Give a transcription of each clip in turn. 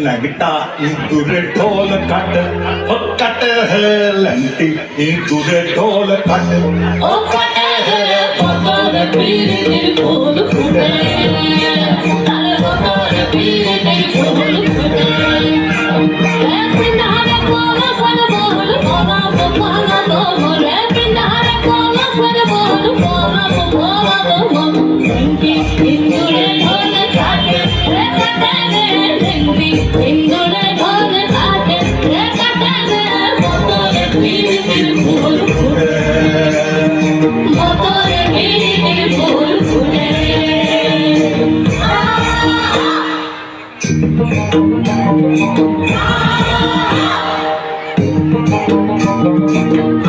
नगटा दूरे ढोल कट है लंटी दूरे ढोल कट है बतौर पीर दिल फूल फूटे तारे बतौर पीर दिल फूल फूटे पिंडारे कोला सर बोल बोला बोला दो मोरे पिंडारे कोला सर बोल बोला बोला दो लंकी इंदुरे ढोल काटे रे काटे रे लंकी इंदुरे ढोल काटे रे काटे रे बतौर पीर दिल फूल फूटे बतौर पीर दिल फूल फूटे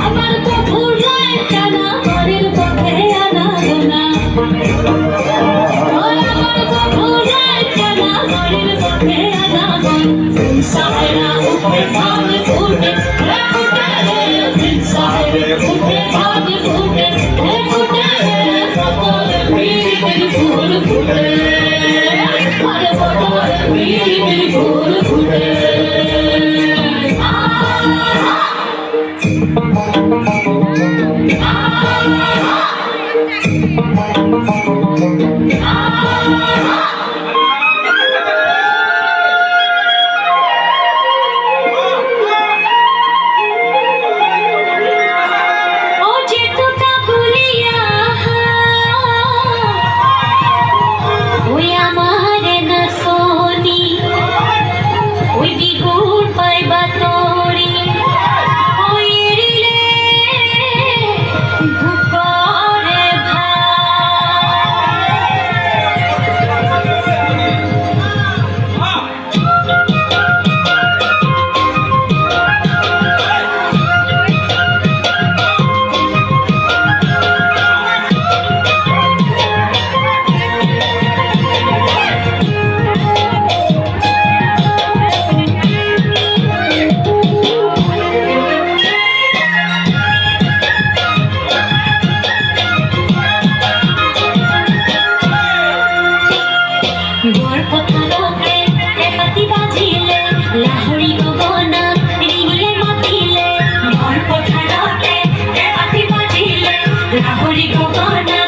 আমার তো ভুলো একটা না ঘরের পথে আনা গোনা আমার তো ভুলো একটা না ঘরের পথে আনা গোন সাহেরা উঠে ধান ফুটে রে ফুটে রে সাহেরা উঠে ধান ফুটে রে ফুটে বতৌর পীর দিল ফুল ফুটে আরে বতৌর পীর দিল ফুল ফুটে ও যেটুকা ভুলিয়া ওই আমারে না সোনি ওই বিগুর পাইবা তোরি ওই রিলে ভুকরে গড়পথলকে এপাতি বাজিলে লাহরি গগনা রিঙিয়ে মাতিলে গড়পথলকে এপাতি বাজিলে লাহরি গগনা